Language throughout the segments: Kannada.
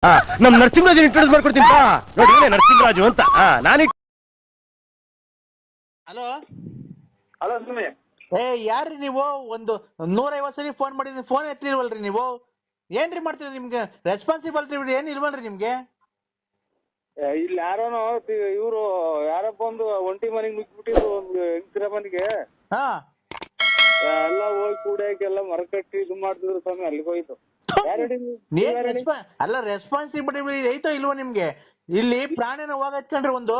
ನಮ್ ನರಸಿಂಹರಾಜು ಇಂಟ್ರೊಡ್ಯೂಸ್ ಮಾಡ್ಕೊಡ್ತೀನಿ ನೋಡಿ, ನರಸಿಂಹರಾಜು ಅಂತ. ನಾನು ಹಲೋ ಹಲೋ ಸುಮ್ಮನೆ ಯಾರ್ರಿ ನೀವು? ಒಂದು 150 ಸರಿ ಫೋನ್ ಮಾಡಿದ್ರಿ, ಫೋನ್ ಎತ್ತಿಲ್ವಲ್ರಿ ನೀವು? ಏನ್ರಿ ಮಾಡ್ತೀರಿ? ನಿಮ್ಗೆ ರೆಸ್ಪಾನ್ಸಿಬಿಲಿಟಿ ಏನ್ ಇಲ್ವಲ್ರಿ ನಿಮ್ಗೆ? ಇಲ್ಲಿ ಯಾರೋನೋ ಇವರು ಯಾರಪ್ಪ ಒಂದು ಒಂಟಿ ಮನೆಗೆ ನುಗ್ಗಿಬಿಟ್ಟಿದ್ರು ಒಂದು ಹೆಂಗಸರ ಮನೆಗೆ. ಹಾ ಎಲ್ಲ ಹೋಗಿ ಕೂಡಕ್ಕೆಲ್ಲ ಮರ ಕಟ್ಟಿ ಇದು ಮಾಡ್ತಿದ್ರು ಸ್ವಾಮಿ. ಅಲ್ಲಿಗೆ ಹೋಯ್ತು. ಅಲ್ಲ, ರೆಸ್ಪಾನ್ಸಿಬಿಲಿಟಿ ಐತೋ ಇಲ್ವೋ ನಿಮ್ಗೆ? ಇಲ್ಲಿ ಪ್ರಾಣಿನ ಹೋಗತ್ಕಂಡ್ರಿ ಒಂದು.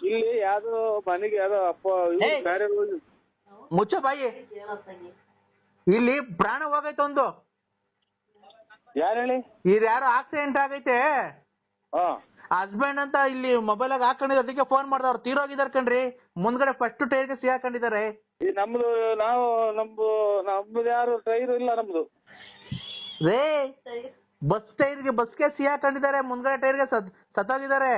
ಇಲ್ಲಿ ಯಾವ್ದೋ ಮನೆಗೆ ಯಾವ್ದೋ ಅಪ್ಪ ಬೇರೆ ಮುಚ್ಚ ಬಾಯಿ. ಇಲ್ಲಿ ಪ್ರಾಣ ಹೋಗೈತೆ ಒಂದು. ಯಾರು ಹೇಳಿ? ಇದು ಯಾರೋ ಆಕ್ಸಿಡೆಂಟ್ ಆಗೈತೆ, ಹಸ್ಬೆಂಡ್ ಅಂತ ಇಲ್ಲಿ ಮೊಬೈಲ್ ಆಗ ಹಾಕೊಂಡಿದ್ರು. ಅದಕ್ಕೆ ಫೋನ್ ಮಾಡ್ದವ್ರು ತೀರೋಗಿದಾರೆ ಕಣ್ರಿ. ಮುಂದ್ಗಡೆ ಫಸ್ಟ್ ಟೈರ್ಗೆ ಸಿಗಾಕೊಂಡಿದ್ದಾರೆ. ನಮ್ದು ನಮ್ದು ಯಾರು ಟೈರ್ ಇಲ್ಲ ನಮ್ದು ರೇ. ಬಸ್ಗೆ ಸಿಗಾಕೊಂಡಿದ್ದಾರೆ, ಮುಂದ್ಗಡೆ ಟೈರ್ಗೆ ಸತ್ತೋಗಿದ್ದಾರೆ.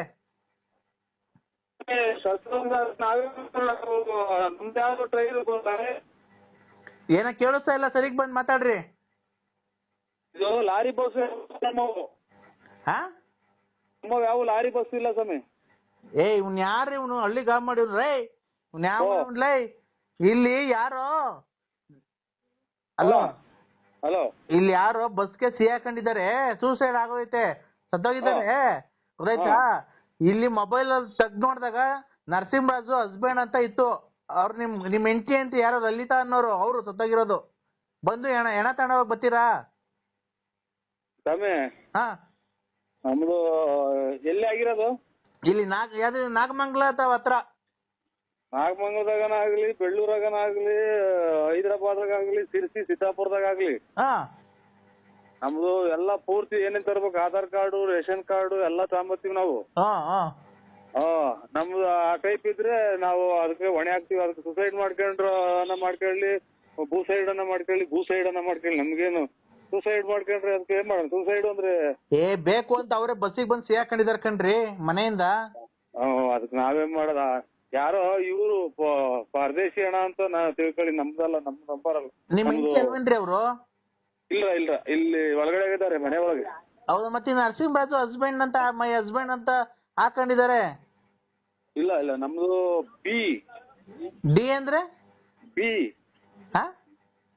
ನಮ್ದು ಯಾವ್ದು ಟ್ರೈರ್ ಏನ ಕೇಳಿಸ್ತಾ ಇಲ್ಲ, ಸರಿಗ್ ಬಂದ್ ಮಾತಾಡ್ರಿ. ಇದು ಲಾರಿ ಬಸ್ ಯಾವ ಲಾರಿ ಬಸ್ ಇಲ್ಲ ಸ್ವಾಮಿ. ಇವ್ನ್ ಯಾರ್ರಿ? ಇವ್ನು ಹಳ್ಳಿ ಗಾಬ್ ಮಾಡಿವ್ರೇ. ಇವ್ನ ಯಾವ ಇಲ್ಲಿ ಯಾರೋ ಅಲ್ಲ ಹಲೋ, ಇಲ್ಲಿ ಯಾರೋ ಬಸ್ಗೆ ಸಿಗಾಕೊಂಡಿದ್ದಾರೆ, ಸೂಸೈಡ್ ಆಗೋಯ್ತೆ, ಸತ್ತೋಗಿದ್ದಾರೆ. ಗೊತ್ತಾಯ್ತಾ? ಇಲ್ಲಿ ಮೊಬೈಲ್ ಅಲ್ಲಿ ತೆಗ್ದು ನೋಡಿದಾಗ ನರಸಿಂಹರಾಜು ಹಸ್ಬೆಂಡ್ ಅಂತ ಇತ್ತು. ಅವ್ರು ನಿಮ್ ಹೆಂಡತಿ ಅಂತ ಯಾರೋ ಲಲಿತಾ ಅನ್ನೋರು, ಅವರು ಸತ್ತೋಗಿರೋದು. ಬಂದು ಹೆಣ ತಗೊಂಡೋಗಿ ಬರ್ತೀರಾ? ಸ್ವಾಮಿ ಹಾ, ನಮ್ದು ಎಲ್ಲಿ ಆಗಿರೋದು? ಇಲ್ಲಿ ನಾಗಮಂಗಲ ಹತ್ರ. ನಾಗಮಂಗಲದಾಗನಾಗ್ಲಿ, ಬೆಳ್ಳೂರಾಗನಾಗ್ಲಿ, ಹೈದರಾಬಾದ್ಗಾಗ್ಲಿ, ಸಿರ್ಸಿ, ಸೀತಾಪುರದಾಗಲಿ ನಮ್ದು ಎಲ್ಲ ಪೂರ್ತಿ ಏನೇನ್ ತರ್ಬೇಕು, ಆಧಾರ್ ಕಾರ್ಡು, ರೇಷನ್ ಕಾರ್ಡು ಎಲ್ಲ ತಗೊಂಬತ್ತೀವಿ ನಾವು. ನಮ್ದು ಆ ಟೈಪ್ ಇದ್ರೆ ನಾವು ಅದಕ್ಕೆ ಹೊಣೆ ಹಾಕ್ತಿವಿ. ಅದಕ್ಕೆ ಸುಸೈಡ್ ಮಾಡ್ಕೊಳ್ಳಿ, ಭೂಸೈಡ್ ಅನ್ನ ಮಾಡ್ಕೊಳ್ಳಿ. ನಮ್ಗೇನು ಸುಸೈಡ್ ಮಾಡ್ಕೊಂಡ್ರೆ ಅದಕ್ಕೆ ಏನ್ ಮಾಡೋಣ? ಸುಸೈಡ್ ಅಂದ್ರೆ ಬೇಕು ಅಂತ ಅವರೇ ಬಸ್ಸಿಗೆ ಬಂದು ಸಿಗಾಕೊಂಡಿದಾರೆ ಕಣ್ರಿ ಮನೆಯಿಂದ. ಅದಕ್ಕೆ ನಾವೇನ್ ಮಾಡೋದ? ಯಾರೋ ಇವರು ಪರದೇಶಿ ಹಣ ಅಂತ ತಿಳ್ಕೊಳ್ಳಿ. ನಮ್ದಲ್ಲ, ನಮ್ದು ನಂಬರಲ್ಲ. ನಿಮ್ ಹೆಂಡತಿ ಅವರು? ಇಲ್ಲ, ಇಲ್ಲಿ ಒಳಗಡೆ ಇದ್ದಾರೆ, ಮನೆ ಒಳಗೆ. ಹೌದಾ? ಮತ್ತೆ ನರಸಿಂಹರಾಜು ಹಸ್ಬೆಂಡ್ ಅಂತ, ಮೈ ಹಸ್ಬೆಂಡ್ ಅಂತ ಹಾಕೊಂಡಿದ್ದಾರೆ. ಇಲ್ಲ, ನಮ್ದು ಬಿ. ಡಿ ಅಂದ್ರೆ ಬಿ.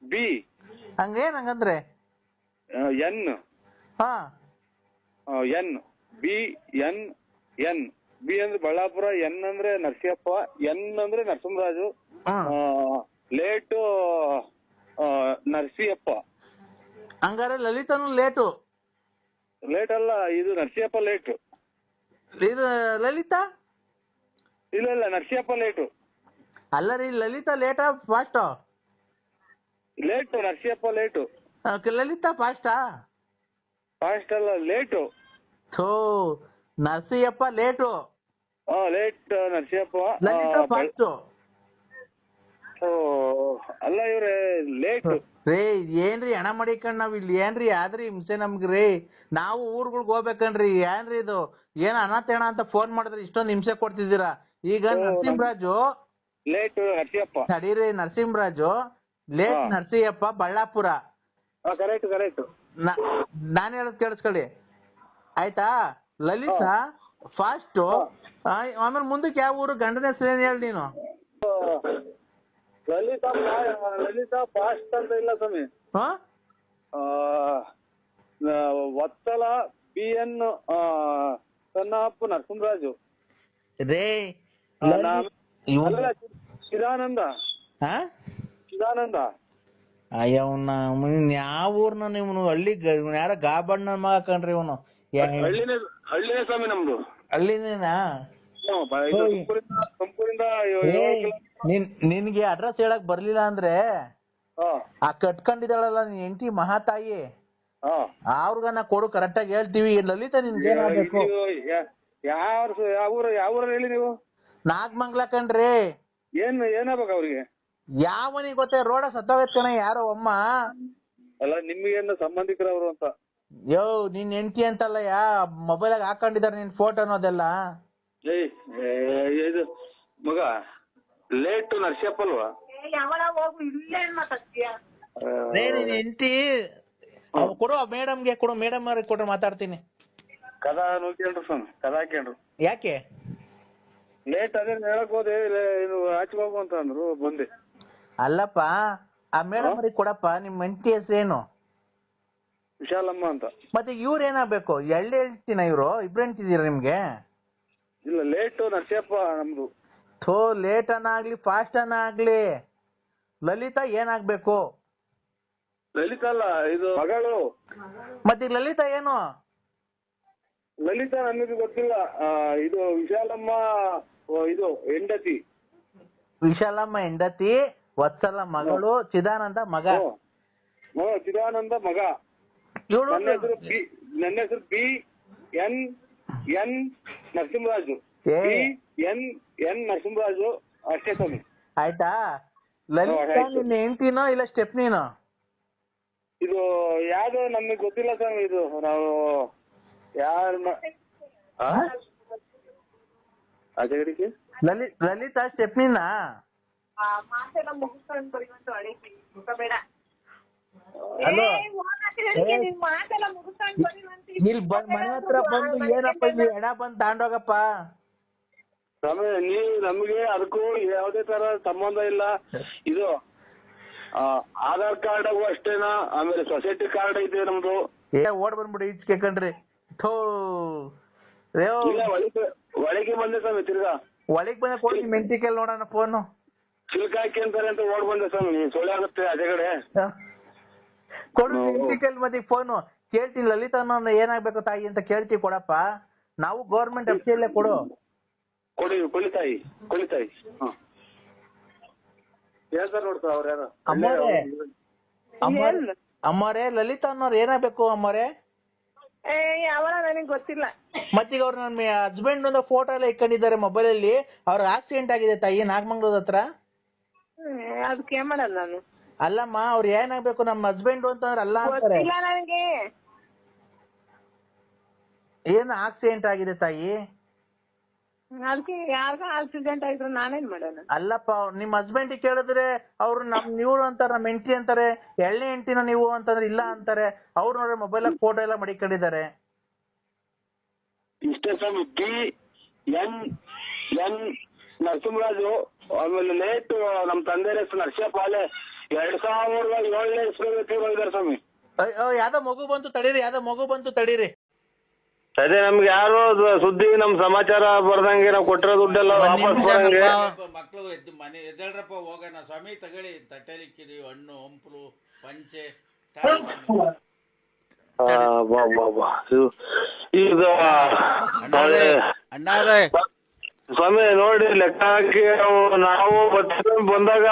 ಬಿ ಹಂಗೇನ್ ಹಂಗಂದ್ರೆ? N. N. B N N. B ಅಂದ್ರೆ ಬಳ್ಳಾಪುರ, ಎನ್ ಅಂದ್ರೆ ನರಸಿಯಪ್ಪ, ಎನ್ ಅಂದ್ರೆ ನರಸಿಂಹರಾಜು, ಲೇಟು ನರಸಿಯಪ್ಪ. ಹಂಗಾರೆ ಲಲಿತಾನು ಲೇಟು? ಲೇಟ್ ಅಲ್ಲ, ಇದು ನರಸಿಯಪ್ಪ ಲೇಟು. ಇದು ಲಲಿತಾ? ಇಲ್ಲ, ನರಸಿಯಪ್ಪ ಲೇಟು. ಅಲ್ಲ ರೀ, ಲಲಿತಾ ಲೇಟಾ ಫಾಸ್ಟಾ? Late, Narasiyappa late. ಲಲಿತಾ ಫಾಸ್ಟಾ? ಫಾಸ್ಟ್ ಅಲ್ಲ, late. Narasiyappa late. Late Narasiyappa. Lalitha fast. ಅಲ್ಲ ಇವ್ರೆ ಲೇಟ್ ರೇ. ಏನ್ರಿ ಹಣ ಮಾಡಿಕಂಡ್ ನಾವ್ ಇಲ್ಲಿ ಏನ್ರಿ ಆದ್ರಿ ಹಿಂಸೆ ನಮ್ಗ್ರಿ? ನಾವು ಊರ್ಗಳ್ಗ್ ಹೋಗ್ಬೇಕನ್ರಿ. ಏನ್ರಿ ಇದು? ಏನ್ ಅನಾಥೇಣ ಅಂತ ಫೋನ್ ಮಾಡಿದ್ರೆ ಇಷ್ಟೊಂದು ಹಿಂಸೆ ಕೊಡ್ತಿದ್ದೀರಾ? ಈಗ ನರಸಿಂಹರಾಜು ಲೇಟ್ ನರಸಿಯಪ್ಪ. ತಡೀರಿ, ನರಸಿಂಹರಾಜು ಲೇಟ್ ನರಸಿಯಪ್ಪ, ಬಳ್ಳಾಪುರ. ಕರೆಕ್ಟ್. ನಾನ್ ಹೇಳೋದ್ ಕೇಳಿಸ್ಕೊಳ್ಳಿ ಆಯ್ತಾ? ಲಲಿತಾ ಫಾಸ್ಟ್. ಆಮೇಲೆ ಮುಂದಕ್ಕೆ ಯಾವ ಊರು? ಗಂಡನ ಹೆಸರು ಏನ್ ಹೇಳಿ ನೀನು? ಲಲಿತಾ ಫಾಸ್ಟ್ ಅಂತ ಇಲ್ಲ ಸ್ವಾಮಿ. ವತ್ಸಲ, ಬಿ ಎನ್, ಸನ್ನಪ್ಪ, ನರಸಿಂಹರಾಜು ರೇ. ಚಿದಾನಂದ. ಅಯ್ಯವನ್ನ ಯಾವ ಊರ್ನ ನೀವು? ಹಳ್ಳಿ ಯಾರ ಗಾಬಣ್ಣ ಮಗ ಕಣ್ರಿ ಇವನು. ಹಳ್ಳಿನೇ ಸ್ವಾಮಿ ನಮ್ದು. ಹಳ್ಳಿನೇನಾ? ತುಮಕೂರಿಂದ. ನಿನ್ಗೆ ಅಡ್ರೆಸ್ ಹೇಳಕ್ ಬರ್ಲಿಲ್ಲ ಅಂದ್ರೆ ಆ ಕಟ್ಕೊಂಡಿದ್ದಾಳಲ್ಲ ನಿನ್ ಹೆಂಡತಿ ಮಹಾತಾಯಿ, ಅವ್ರಿಗನ್ನ ಕೊಡು, ಕರೆಕ್ಟ್ ಆಗಿ ಹೇಳ್ತೀವಿ. ಲಲಿತಾ ನಿನ್ಗೆ ಏನಾಗಬೇಕು? ಯಾವ ಊರ ಹೇಳಿ ನೀವು? ನಾಗಮಂಗಲ ಕಣ್ರಿ. ಏನಾಗ್ಬೇಕು ಅವ್ರಿಗೆ? ಯಾವನಿಗೆ ಗೊತ್ತೇ? ರೋಡ ಸತ್ತೋಗೈತ್ ಕಣ ಯಾರೋ ಅಮ್ಮ. ಅಲ್ಲ, ನಿಮ್ಗೇನು ಸಂಬಂಧಿಕರವ್ರು ಅಂತ? ನಿನ್ ಹೆಂಡತಿ ಅಂತಲ್ಲ, ಮೊಬೈಲಾಗ ಹಾಕೊಂಡಿದಾರೆ ನಿನ್ ಫೋಟೋ ಅನ್ನೋದೆಲ್ಲ. ಇದು ಮಗ ಲೇಟ್ ನರಸಿಯಪ್ಪ ಅಲ್ವಾ? ನಿನ್ ಹೆಂಡತಿ ಕೊಡು ಮೇಡಮ್ಗೆ ಕೊಡು, ಮೇಡಮ್ ಅವ್ರಿಗೆ ಕೊಟ್ರೆ ಮಾತಾಡ್ತೀನಿ. ಕದ ನೋಡ್ಕೊಂಡ್ರು ಸ್ವಾಮಿ, ಕದ ಹಾಕ್ಯಂಡ್ರು. ಯಾಕೆ ಲೇಟ್ ಅದೇ ಹೇಳಕ್ ಹೋದೆ, ಇದು ಆಚೆ ಹೋಗು ಅಂತ ಅಂದ್ರು, ಬಂದೆ. ಅಲ್ಲಪ್ಪ, ಆ ಮೇಡಮ್ ಅವ್ರಿಗೆ ಕೊಡಪ್ಪ. ನಿಮ್ಮ ಹೆಂಡತಿ ಹೆಸರೇನು? ವಿಶಾಲಮ್ಮ ಅಂತ. ಮತ್ತೆ ಇವ್ರು ಏನಾಗ್ಬೇಕು? ಎಳ್ಳೆ ಹೇಳ್ತೀನ ಇವ್ರು? ಇಬ್ರು ಹೆಂಡ್ತಿದ್ದೀರ ನಿಮ್ಗೆ? ಇಲ್ಲ, ಲೇಟು ನರಸಿಯಪ್ಪ ನಮ್ದು. ಥೋ, ಲೇಟ್ ಅನ್ನಾಗ್ಲಿ ಫಾಸ್ಟ್ ಅನ್ನಾಗ್ಲಿ ಲಲಿತಾ ಏನಾಗ್ಬೇಕು? ಲಲಿತಾ ಅಲ್ಲ, ಇದು ಮಗಳು. ಮತ್ತೆ ಲಲಿತಾ ಏನು? ಲಲಿತಾ ನಮಗೆ ಗೊತ್ತಿಲ್ಲ. ಇದು ವಿಶಾಲಮ್ಮ, ಇದು ಹೆಂಡತಿ. ವಿಶಾಲಮ್ಮ ಹೆಂಡತಿ, ವತ್ಸಲ ಮಗಳು, ಚಿದಾನಂದ ಮಗ. ಚಿದಾನಂದ ಮಗ. ಇವಳು ನನ್ನ ಹೆಸರು B N Narasimharaju. N Narasimharaju ಅಷ್ಟೇ ಸ್ವಾಮಿ. ಆಯ್ತಾ? ಲಲಿತಾ ನಿನ್ನ ಹೆಂಡತಿನೋ ಇಲ್ಲ ಸ್ಟೆಪ್ನಿನೋ? ಇದು ಯಾವ್ದು ನಮಗೆ ಗೊತ್ತಿಲ್ಲ ಸ್ವಾಮಿ. ಇದು ನಾವು ಯಾರಿಗೆ ಲಲಿತಾ ಸ್ಟೆಪ್ನಿನಾ? ಹಲೋ, ಇಲ್ಲಿ ಮನೆ ಹತ್ರ ಬಂದು ಏನಪ್ಪ ಇಲ್ಲಿ ಎಣ ಬಂದು ತಾಂಡೋಗಪ್ಪ. ಸ್ವಾಮಿ, ನೀವು ನಮಗೆ ಅದಕ್ಕೂ ಯಾವುದೇ ತರ ಸಂಬಂಧ ಇಲ್ಲ. ಇದು ಆಧಾರ್ ಕಾರ್ಡ್ ಅಷ್ಟೇನಾ? ಆಮೇಲೆ ಸೊಸೈಟಿ ಕಾರ್ಡ್ ಐತೆ ನಮ್ದು. ಓಡ್ ಬಂದ್ಬಿಡಿ ಈಚೆ ಕಣ್ರಿ. ಥೋ, ಒಳಗೆ ಬಂದೆ ಸ್ವಾಮಿ. ತಿರ್ಗಾ ಒಳಗೆ ಬಂದ ಕೊಡಿ, ಮೆಂಟಿಕಲ್ ನೋಡೋಣ ಫೋನು. ಚಿಲ್ಕ ಹಾಕಿ ಅಂತಾರೆ ಅಂತ ಓಡ್ ಬಂದೆ ಸ್ವಾಮಿ. ಸೊಳ್ಳೆ ಆಗುತ್ತೆ ಅದೇ ಕಡೆ. ಕೊಡು ಮೆಂಟಿಕಲ್ ಮತ್ತೆ ಫೋನು. ಕೇಳ್ತೀನಿ ಲಲಿತಾ ಏನಾಗ್ಬೇಕು ತಾಯಿ ಅಂತ ಕೇಳ್ತೀವಿ, ಕೊಡಪ್ಪ. ನಾವು ಗೌರ್ಮೆಂಟ್ ಅಫಿಷಿಯಲ್ಲೇ ಕೊಡು. ಕೊಳಿತಾಯಿ. ಹೇಳ್ತಾರ ನೋಡ್ತಾ ಅವ್ರ ಯಾರ ಅಮ್ಮರೇ, ಲಲಿತಾ ಅನ್ನೋರು ಏನಾಗ್ಬೇಕು ಅಮ್ಮರೇ? ಅವರ ನನಗೆ ಗೊತ್ತಿಲ್ಲ. ಮತ್ತೀಗ ಅವ್ರು ನನ್ನ ಹಸ್ಬೆಂಡ್ ಒಂದು ಫೋಟೋ ಎಲ್ಲ ಇಟ್ಕೊಂಡಿದ್ದಾರೆ ಮೊಬೈಲ್ ಅಲ್ಲಿ. ಅವ್ರ ಆಕ್ಸಿಡೆಂಟ್ ಆಗಿದೆ ತಾಯಿ, ನಾಗಮಂಗ್ಳೂರ್ ಹತ್ರ. ಅದಕ್ಕೆ ಮಾಡಲ್ಲ ನಾನು. ಅಲ್ಲಮ್ಮ, ಅವ್ರು ಏನಾಗ್ಬೇಕು? ನಮ್ಮ ಹಸ್ಬೆಂಡ್ ಅಂತಂದ್ರೆ ಅಲ್ಲ ಅಂತಾರೆ. ನನಗೆ ಏನು ಆಕ್ಸಿಡೆಂಟ್ ಆಗಿದೆ ತಾಯಿ? ಅದಕ್ಕೆ ಯಾರಿಗ ಆಕ್ಸಿಡೆಂಟ್ ಆಯ್ತು, ನಾನೇನ್ ಮಾಡೋಣ? ಅಲ್ಲಪ್ಪ, ನಿಮ್ಮ ಹಸ್ಬೆಂಡ್ ಕೇಳಿದ್ರೆ ಅವ್ರು ಇವ್ರು ಅಂತಾರೆ, ನಮ್ಮ ಹೆಂಡತಿ ಅಂತಾರೆ. ಎಳ್ಳೆ ಹೆಂಡತಿನ ನೀವು ಅಂತಂದ್ರೆ ಇಲ್ಲ ಅಂತಾರೆ. ಅವ್ರು ನೋಡ್ರೆ ಮೊಬೈಲ್ ಫೋಟೋ ಎಲ್ಲ ಮಡಿಕೊಂಡಿದ್ದಾರೆ. ಇಷ್ಟೇ ಸ್ವಾಮಿ. B N Narasimharaju. ಆಮೇಲೆ ಲೇಟ್ ನಮ್ ತಂದೆ ಹೆಸರು ನರಸಿಯಪ್ಪ. ಅಲ್ಲೇ 2007ನೇ ಇಸ್ವಿಯಲ್ಲಿ ಸ್ವಾಮಿ. ಯಾವ್ದೋ ಮಗು ಬಂತು ತಡೀರಿ. ಅದೇ ನಮ್ಗೆ ಯಾರು ಸುದ್ದಿ ನಮ್ ಸಮಾಚಾರ ಬರ್ದಂಗೆ ನಾವು ಕೊಟ್ಟಿರೋ ದುಡ್ಡೆಲ್ಲ ವಾಪಸ್ ಕೊಡಂಗೆ. ಮಕ್ಕಳು ಮನೆ ಎದ್ದೇಳ್ರಪ್ಪ ಹೋಗೋಣ ಸ್ವಾಮಿ. ತಗೊಳ್ಳಿ, ತಟ್ಟೆಲಿಕ್ಕಿದೀವಿ ಹಣ್ಣು, ಹಂಪಲು, ಪಂಚೆ. ಈಗ ಅಣ್ಣಾವ್ರೆ ಸ್ವಾಮಿ ನೋಡಿ ಲೆಕ್ಕ ಹಾಕಿ ನಾವು ಬಂದಾಗ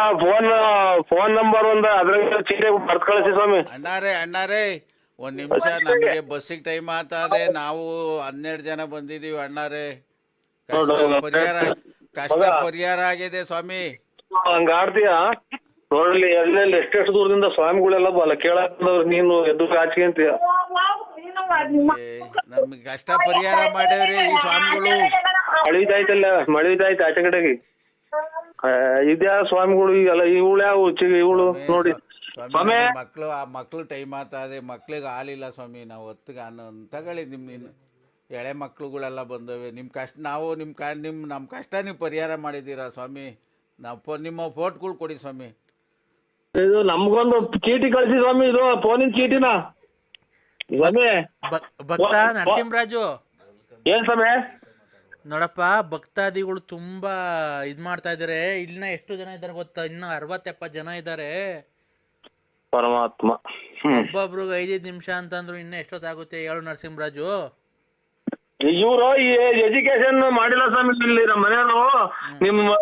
ಫೋನ್ ನಂಬರ್ ಒಂದು ಅದ್ರಾಗ ಚೀಟಿ ಬರ್ತ್ ಕಳಿಸಿ ಸ್ವಾಮಿ. ಅಣ್ಣಾರೇ ಒಂದ್ ನಿಮಿಷ, ನಮ್ಗೆ ಬಸ್ಸಿಗೆ ಟೈಮ್ ಆಗ್ತದೆ. ನಾವು 12 ಜನ ಬಂದಿದೀವಿ ಅಣ್ಣಾರೇ. ಕಷ್ಟ ಪರಿಹಾರ ಆಗಿದೆ ಸ್ವಾಮಿ. ಹಂಗ ಆಡ್ತೀಯ ನೋಡ್ಲಿ, ಎಲ್ಲೆಲ್ಲಿ ಎಷ್ಟೆಷ್ಟು ದೂರದಿಂದ ಸ್ವಾಮಿಗಳೆಲ್ಲ ಬಲ್ಲ ಕೇಳಾಕಂದವ್ರು, ನೀನು ಎದ್ದು ಆಚೆ ಅಂತೀಯ. ನಮ್ಗೆ ಕಷ್ಟ ಪರಿಹಾರ ಮಾಡ್ಯವ್ರಿ ಈ ಸ್ವಾಮಿಗಳು. ಮಳಿದಾಯ್ತು ಆಚೆ ಕಡೆಗೆ. ಇದ್ಯಾ ಸ್ವಾಮಿಗಳು ಈಗೆಲ್ಲ ಇವಳು ಇವಳು ನೋಡಿ ಮಕ್ಳು ಟೈಮ್ ಆಗ್ತದೆ. ಮಕ್ಳಿಗೆ ಹಾಲಿಲ್ಲ ಸ್ವಾಮಿ. ನಾವು ಹೊತ್ತಿಗೆ ತಗೊಳ್ಳಿ, ನಿನ್ನ ಎಳೆ ಮಕ್ಳುಗಳೆಲ್ಲ ಬಂದವೆ. ನಿಮ್ಮ ಕಷ್ಟ ನಾವು ನಮ್ಮ ಕಷ್ಟ ನೀವು ಪರಿಹಾರ ಮಾಡಿದ್ದೀರಾ ಸ್ವಾಮಿ. ನಾವು ನಿಮ್ಮ ಫೋಟೋಗಳು ಕೊಡಿ ಸ್ವಾಮಿ. ಇದು ನಮ್ಗೊಂದು ಚೀಟಿ ಕಳಿಸಿ ಸ್ವಾಮಿ. ಇದು ಫೋನಿನ ಚೀಟಿನ ಸ್ವಾಮಿ. ಭಕ್ತ ನರಸಿಂಹರಾಜು ಏನ್ ಸ್ವಾಮಿ? ನೋಡಪ್ಪ, ಭಕ್ತಾದಿಗಳು ತುಂಬಾ ಇದ್ ಮಾಡ್ತಾ ಇದಾರೆ. ಇನ್ನ ಎಷ್ಟು ಜನ ಇದಾರೆ ಗೊತ್ತಾ? ಇನ್ನು 60-70 ಜನ ಇದಾರೆ. ಪರಮಾತ್ಮ. ಒಬ್ಬೊಬ್ರಿಗೆ 5 ನಿಮಿಷ ಅಂತಂದ್ರು ಇನ್ನ ಎಷ್ಟೊತ್ತಾಗುತ್ತೆ ಹೇಳು ನರಸಿಂಹರಾಜು? ಇವ್ರು ಈ ಎಜುಕೇಶನ್ ಮಾಡಿಲ್ಲ ಸ್ವಾಮಿ. ಇಲ್ಲಿ ನಮ್ಮ ಮನೆಯವರು ನಿಮ್ಮ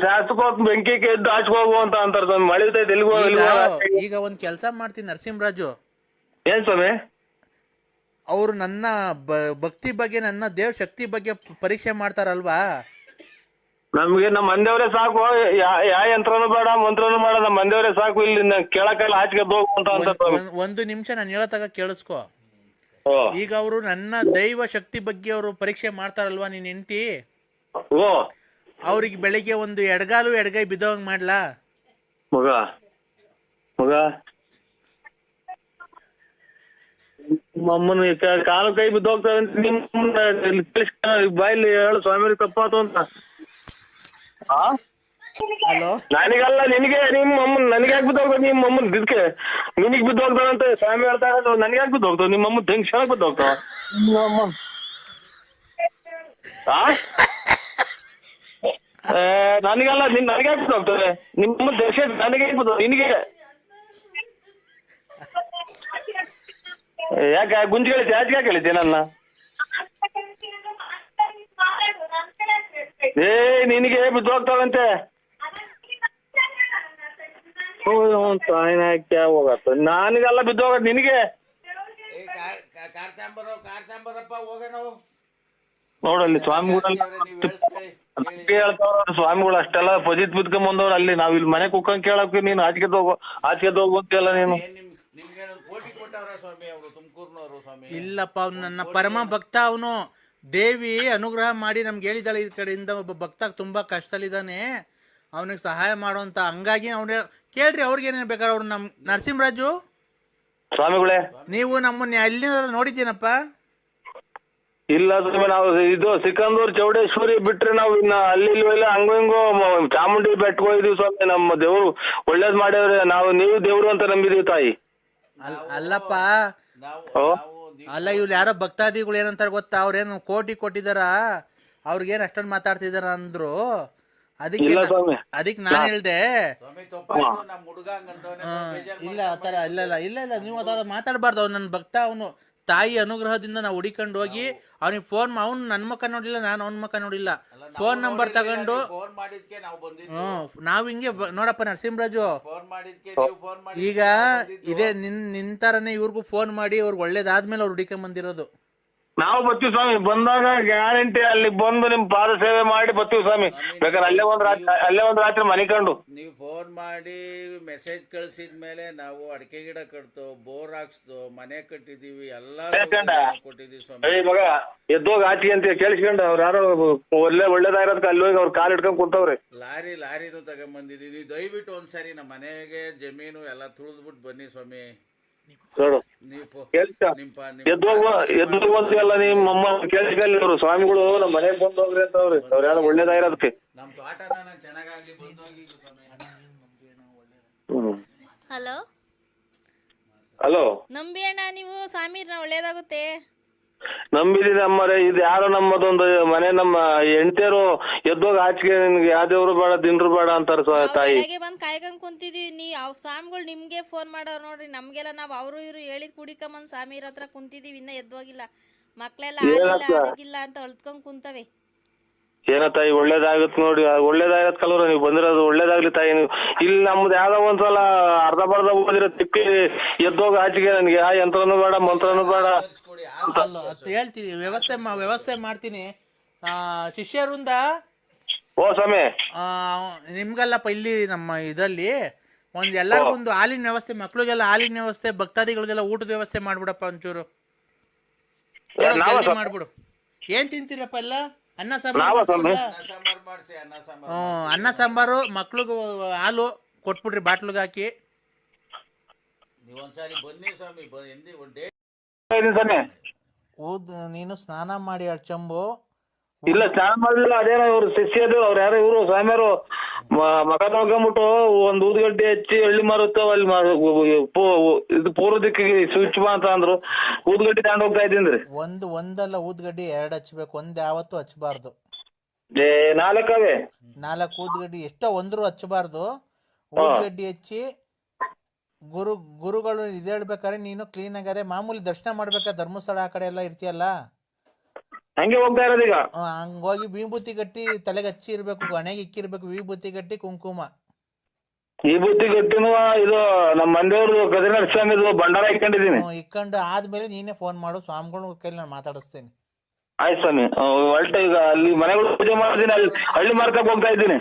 ಶಾಸಕ ಬೆಂಕಿ ಎದ್ದು ಹಾಚ್ಕೋಗು ಅಂತ ಅಂತಾರ ಸ್ವಾಮಿ. ಮಳಿತೈತೆ ಎಲ್ಗೋ. ಈಗ ಒಂದ್ ಕೆಲ್ಸ ಮಾಡ್ತೀನಿ ನರಸಿಂಹರಾಜು. ಏನ್ ಸ್ವಾಮಿ? ಅವ್ರು ನನ್ನ ಭಕ್ತಿ ಬಗ್ಗೆ, ನನ್ನ ದೇವ್ರ ಶಕ್ತಿ ಬಗ್ಗೆ ಪರೀಕ್ಷೆ ಮಾಡ್ತಾರಲ್ವಾ? ನಮ್ಗೆ ನಮ್ಮ ಮಂದೇವ್ರೆ ಸಾಕು. ಯಾ ಯಂತ್ರನೂ ಬೇಡ, ಮಂತ್ರನೂ ಬೇಡ. ನಮ್ಮ ಮಂದೇವ್ರೆ ಸಾಕು. ಇಲ್ಲಿ ಕೇಳಕ್ಕೆಲ್ಲ ಆಚೆಗೆ ಹೋಗು ಅಂತ. ಒಂದು ನಿಮಿಷ ನಾನು ಹೇಳತ್ತಾಗ ಕೇಳಿಸ್ಕೊ. ಈಗ ಅವರು ನನ್ನ ದೈವ ಶಕ್ತಿ ಬಗ್ಗೆ ಅವರು ಪರೀಕ್ಷೆ ಮಾಡ್ತಾರಲ್ವಾ ನಿನ್ ಹೆಂಡತಿ? ಅವ್ರಿಗೆ ಬೆಳಿಗ್ಗೆ ಒಂದು ಎಡಗಾಲು ಎಡಗೈ ಬಿದ್ದೋಂಗ್ ಮಾಡ್ಲಾ? ಮಗ ನಮ್ಮನ್ನ ಕಾಲು ಕೈ ಬಿದ್ದು ಹೋಗ್ತಾವೆ ಅಂತ ನಿಮ್ಮ ಬಾಯಲ್ಲಿ ಹೇಳು ಸ್ವಾಮಿ ತಪ್ಪಾತು ಅಂತ. ಹಲೋ ನನಗಲ್ಲ ನಿನಗೆ, ನಿಮ್ಮ ಅಮ್ಮನ್ ನನಗೆ ಯಾಕೆ ಬಿದ್ದು ಹೋಗ್ತಾವ? ನಿಮ್ಮ ಅಮ್ಮನ್ ಇದಕ್ಕೆ ನಿನಗ್ ಬಿದ್ದು ಹೋಗ್ತಾವಂತೆ ಸ್ವಾಮಿ ಹೇಳ್ತಾ ಇರೋದು. ನನಗೆ ಯಾಕೆ ಬಿದ್ದು ಹೋಗ್ತಾವ? ನಿಮ್ಮ ಅಮ್ಮನ್ ತೆಂಗ್ ಕ್ಷಣಕ್ಕೆ ಬಿದ್ದು ಹೋಗ್ತಾವ. ನಿಮ್ಮ ಅಮ್ಮ ನನಗಲ್ಲ, ನನಗೆ ಯಾಕೆ ಬಿದ್ದು ಹೋಗ್ತದೆ? ನಿಮ್ಮ ಅಮ್ಮನ್ ದೇಶ ನನಗೆ ಬಿದ್ದು ನಿನಗೆ ಯಾಕೆ ಗುಂಜಿ ಹೇಳಿದ್ದೆ? ಯಾಕೆ ಯಾಕೆ ಹೇಳಿದ್ದೆ ನನ್ನ? ನಿನಗೆ ಬಿದ್ದು ಹೋಗ್ತಾವಂತೆ. ಹೋಗತ್ತ ನನಗೆಲ್ಲ ಬಿದ್ದು ಹೋಗತ್ ನಿನಗೆ. ನೋಡಲ್ಲಿ ಸ್ವಾಮಿಗಳು ಹೇಳ್ತಾವ್ರ, ಸ್ವಾಮಿಗಳು ಅಷ್ಟೆಲ್ಲ ಪಜಿತ್ ಬಿದ್ಕೊಂಡ್ ಬಂದವ್ರು. ಅಲ್ಲಿ ನಾವ್ ಇಲ್ಲಿ ಮನೆ ಕುಕ್ಕಂಗ್ ಕೇಳಕ್ ನೀನು ಆಚೆಗೆ ಹೋಗು ಅಂತೆಲ್ಲ ನೀನು. ಇಲ್ಲಪ್ಪ, ಅವ್ನು ನನ್ನ ಪರಮ ಭಕ್ತ. ಅವನು ದೇವಿ ಅನುಗ್ರಹ ಮಾಡಿ ನಮ್ಗೆ ಹೇಳಿದಾಳೆ, ಈ ಕಡೆಯಿಂದ ಒಬ್ಬ ಭಕ್ತ ತುಂಬಾ ಕಷ್ಟದಲ್ಲಿದ್ದಾನೆ, ಅವನಿಗೆ ಸಹಾಯ ಮಾಡುವಂತ. ಹಂಗಾಗಿ ಅವನೇ ಕೇಳ್ರಿ, ಅವ್ರಿಗೇನೇನು ಬೇಕಾದ್ರೆ. ಅವ್ರು ನಮ್ ನರಸಿಂಹರಾಜು ಸ್ವಾಮಿಗಳೇ, ನೀವು ನಮ್ಮನ್ನ ಅಲ್ಲಿ ನೋಡಿದ್ದೀನಪ್ಪ. ಇಲ್ಲ ಸ್ವಾಮಿ, ನಾವು ಇದು ಸಿಕಂದೂರ್ ಚೌಡೇಶ್ವರಿ ಬಿಟ್ರೆ ನಾವು ಇನ್ನ ಅಲ್ಲಿ ಇಲ್ಲ ಹಂಗೋ ಹಿಂಗೋ ಚಾಮುಂಡಿ ಬೆಟ್ಟಕ್ಕೆ ಹೋಗಿದೀವಿ ಸ್ವಾಮಿ. ನಮ್ಮ ದೇವ್ರು ಒಳ್ಳೇದ್ ಮಾಡ್ಯವ್ರೆ. ನೀವು ದೇವ್ರು ಅಂತ ನಂಬಿದೀವಿ ತಾಯಿ. ಅಲ್ಲಪ್ಪ, ಅಲ್ಲ ಇವ್ರು ಯಾರೋ ಭಕ್ತಾದಿಗಳು ಏನಂತಾರ ಗೊತ್ತಾ? ಅವ್ರೇನು ಕೋಟಿ ಕೊಟ್ಟಿದಾರ, ಅವ್ರಿಗೇನು ಅಷ್ಟೊಂದು ಮಾತಾಡ್ತಿದಾರ ಅಂದ್ರು. ಅದಕ್ಕೆ ನಾನು ಹೇಳ್ದೆ ಇಲ್ಲ ಆತರ ಇಲ್ಲ ನೀವು ಅದರ ಮಾತಾಡ್ಬಾರ್ದು. ಅವ್ನು ನನ್ನ ಭಕ್ತ, ಅವನು ತಾಯಿ ಅನುಗ್ರಹದಿಂದ ನಾವು ಹುಡಿಕೊಂಡು ಹೋಗಿ ಅವ್ನಿಗೆ ಫೋನ್. ಅವ್ನು ನನ್ನ ಮುಖ ನೋಡಿಲ್ಲ, ನಾನು ಅವನ ಮುಖ ನೋಡಿಲ್ಲ. ಫೋನ್ ನಂಬರ್ ತಗೊಂಡು ನಾವು ಹಿಂಗೆ ನೋಡಪ್ಪ ನರಸಿಂಹರಾಜು, ಈಗ ಇದೇ ನಿಂತರನೇ ಇವ್ರಿಗೂ ಫೋನ್ ಮಾಡಿ ಅವ್ರಿಗೆ ಒಳ್ಳೇದಾದ್ಮೇಲೆ ಅವ್ರು ಹುಡಿಕೊಂಡ್ ಬಂದಿರೋದು. ನಾವು ಬರ್ತೀವಿ ಸ್ವಾಮಿ, ಬಂದಾಗ ಗ್ಯಾರಂಟಿ ಅಲ್ಲಿ ಬಂದು ನಿಮ್ ಪಾದ ಸೇವೆ ಮಾಡಿ ಬರ್ತೀವಿ ಸ್ವಾಮಿ. ಬೇಕಾದ್ರೆ ಅಲ್ಲೇ ಒಂದ್ ರಾತ್ರಿ ಮನಿಕೊಂಡು ನೀವು ಫೋನ್ ಮಾಡಿ ಮೆಸೇಜ್ ಕಳ್ಸಿದ್ಮೇಲೆ ನಾವು ಅಡಿಕೆ ಗಿಡ ಕಟ್ತೋ, ಬೋರ್ ಹಾಕ್ಸ್ದೋ, ಮನೆ ಕಟ್ಟಿದೀವಿ, ಎಲ್ಲಾ ಕೊಟ್ಟಿದೀವಿ ಸ್ವಾಮಿ. ಮಗ ಎದ್ದೋಗ ಆಚಿ ಅಂತ ಕೇಳಿಸ್ಕೊಂಡು ಅವ್ರು ಯಾರೋ ಒಳ್ಳೇದಾಗಿರೋದಕ್ಕೆ ಅಲ್ಲಿ ಹೋಗಿ ಅವ್ರ ಕಾಲ್ ಇಟ್ಕೊಂಡ್ ಕುಂತವ್ರೆ. ಲಾರಿನೂ ತಗೊಂಡ್ಬಂದಿದೀವಿ. ದಯವಿಟ್ಟು ಒಂದ್ಸರಿ ನಮ್ಮ ಮನೆಗೆ ಜಮೀನು ಎಲ್ಲ ತುಳಿದ್ಬಿಟ್ಟು ಬನ್ನಿ ಸ್ವಾಮಿ. ನೋಡು ಎದ್ದೋಗ್ತಿಯಲ್ಲ ನಿಮ್ಮ ಅಮ್ಮ ಕೇಳಿಸ್ಕೊಳ್ಳಿ. ಅವ್ರು ಸ್ವಾಮಿಗಳು ನಮ್ಮ ಮನೆಗೆ ಬಂದ್ ಹೋಗ್ರಿ ಅಂತ ಅವ್ರಿ. ಅವ್ರು ಯಾರೋ ಒಳ್ಳೇದಾಗಿರೋದಕ್ಕೆ. ನಮ್ ತೋಟನ ಚೆನ್ನಾಗಿ ಬಂದೋಗಿ. ಹಲೋ ಹಲೋ, ನಂಬಿ ಅಣ್ಣ, ನೀವು ಸ್ವಾಮಿರ್ನ ಒಳ್ಳೇದಾಗುತ್ತೆ. ನಂಬಿದೀನಿ ಅಮ್ಮರೇ. ಇದು ಯಾರೋ ನಮ್ಮದೊಂದು ಮನೆ, ನಮ್ಮ ಹೆಂಡತಿಯರು ಎದ್ದೋಗ ಆಚೆಗೆ ನಿನ್ಗೆ ಯಾವ ದೇವ್ರು ಬೇಡ ದಿನರು ಬೇಡ ಅಂತಾರ ತಾಯಿ. ಬೆಳಗ್ಗೆ ಬಂದ್ ಕಾಯ್ಕೊಂಡ್ ಕುಂತಿದೀವಿ. ಸ್ವಾಮಿಗಳು ನಿಮ್ಗೆ ಫೋನ್ ಮಾಡೋರು ನೋಡ್ರಿ. ನಮ್ಗೆಲ್ಲ ನಾವ್ ಅವ್ರು ಇವ್ರು ಹೇಳಿದ್ ಕುಡಿಕೊಂಬಂದ್ ಸ್ವಾಮಿರ ಹತ್ರ ಕುಂತಿದೀವಿ, ಇನ್ನ ಎದ್ದೋಗಿಲ್ಲ. ಮಕ್ಳೆಲ್ಲ ಆಗಿಲ್ಲ ಅಂತ ಅಳ್ತ್ಕೊಂಡ್ ಕುಂತವೆ. ಏನೋ ತಾಯಿ ಒಳ್ಳೇದಾಗತ್ ನೋಡಿ, ಒಳ್ಳೇದಾಗತ್ ಕಲವ್ರ ನೀವು ಬಂದಿರೋದು. ಒಳ್ಳೇದಾಗ್ಲಿ ತಾಯಿ. ನೀವು ಇಲ್ಲಿ ನಮ್ದು ಯಾವ್ದೋ ಒಂದ್ಸಲ ಅರ್ಧ ಬರ್ಧ ಓದಿರೋ ತಿಕ್ಕಿ ಎದ್ದೋಗ ಆಚೆಗೆ ನನ್ಗೆ ಯಾವ ಯಂತ್ರನೂ ಬೇಡ ಮಂತ್ರನೂ ಬೇಡ ಹೇಳ್ತೀನಿ, ವ್ಯವಸ್ಥೆ ಮಾಡ್ತೀನಿ. ಶಿಷ್ಯರಿಂದ ಓ ಸ್ವಾಮಿ, ನಿಮ್ಗಲ್ಲಪ್ಪ ಇಲ್ಲಿ ನಮ್ಮ ಇದಲ್ಲಿ ಎಲ್ಲರಿಗೊಂದು ಹಾಲಿನ ವ್ಯವಸ್ಥೆ, ಮಕ್ಳಿಗೆಲ್ಲ ಹಾಲಿನ ವ್ಯವಸ್ಥೆ, ಭಕ್ತಾದಿಗಳಿಗೆಲ್ಲ ಊಟದ ವ್ಯವಸ್ಥೆ ಮಾಡ್ಬಿಡಪ್ಪ ಒಂಚೂರು. ಮಾಡ್ಬಿಡು. ಏನ್ ತಿಂತೀರಪ್ಪ ಎಲ್ಲ? ಅನ್ನ ಸಾಂಬಾರು, ಮಕ್ಳಿಗೆ ಹಾಲು ಕೊಟ್ಬಿಡ್ರಿ ಬಾಟ್ಲಿಗೆ ಹಾಕಿ. ನೀನು ಸ್ನಾನ ಮಾಡಿ ಅಡ್ಚಂಬು. ಇಲ್ಲ ಸ್ನಾನ ಮಾಡ್ಲಿಲ್ಲ, ಅದೇನೋ ಇವ್ರು ಶಿಷ್ಯದು ಅವ್ರು ಯಾರೋ ಇವ್ರು ಸ್ವಾಮಿಯರು ಮಕ ನೋಡ್ಕೊಂಬಿಟ್ಟು ಒಂದ್ ಊದ್ಗಡ್ಡೆ ಹಚ್ಚಿ ಹಳ್ಳಿ ಮಾರುತ್ತಾವ ಅಲ್ಲಿ ಇದು ಪೂರ್ವ ದಿಕ್ಕಿಗೆ ಸ್ವಿಚ್ ಬಾ ಅಂತ ಅಂದ್ರು. ಊದ್ಗಡ್ಡೆ ತಗೊಂಡ್ ಹೋಗ್ತಾ ಇದ್ದೀನಿ. ಒಂದಲ್ಲ ಊದ್ಗಡ್ಡಿ 2 ಹಚ್ಬೇಕು, ಒಂದ್ ಯಾವತ್ತೂ ಹಚ್ಬಾರ್ದು. 4 ಊದ್ಗಡ್ಡಿ ಎಷ್ಟೋ ಒಂದ್ರು ಹಚ್ಚಬಾರ್ದು. ಊದ್ಗಡ್ಡಿ ಹಚ್ಚಿ ಗುರುಗಳು ಇದೇಳ್ಬೇಕಾದ್ರೆ ನೀನು ಕ್ಲೀನ್ ಆಗಿ, ಅದೇ ಮಾಮೂಲಿ ದರ್ಶನ ಮಾಡ್ಬೇಕಾದ್ರೆ ಧರ್ಮಸ್ಥಳ ಆ ಕಡೆ ಎಲ್ಲ ಇರ್ತೀಯಲ್ಲ, ಹಂಗೆ ಹೋಗ್ತಾ ಇರೋದೀಗ. ಹಂಗೋಗಿ ವಿಭೂತಿ ಗಟ್ಟಿ ತಲೆಗೆ ಹಚ್ಚಿ ಇರ್ಬೇಕು, ಹಣೆಗೆ ಇಕ್ಕಿರ್ಬೇಕು ವಿಭೂತಿ ಗಟ್ಟಿ ಕುಂಕುಮ. ವಿಭೂತಿ ಗಟ್ಟಿನೂ ಇದು ನಮ್ಮ ಮಂದಿಯವ್ರದ್ದು ಗದಿನಾಥ ಸ್ವಾಮಿದು ಭಂಡಾರ ಇಟ್ಕೊಂಡಿದೀನಿ. ಇಕ್ಕೊಂಡು ಆದ್ಮೇಲೆ ನೀನೇ ಫೋನ್ ಮಾಡು, ಸ್ವಾಮಿಗಳ ಕೈಲಿ ನಾನು ಮಾತಾಡಿಸ್ತೇನೆ. ಆಯ್ತು ಸ್ವಾಮಿ. ಹೊರಟ ಈಗ ಅಲ್ಲಿ ಮನೆಗಳು ಪೂಜೆ ಮಾಡಿದೀನಿ, ಅಲ್ಲಿ ಹಳ್ಳಿ ಮಾರ್ಕಕ್ ಹೋಗ್ತಾ ಇದ್ದೀನಿ.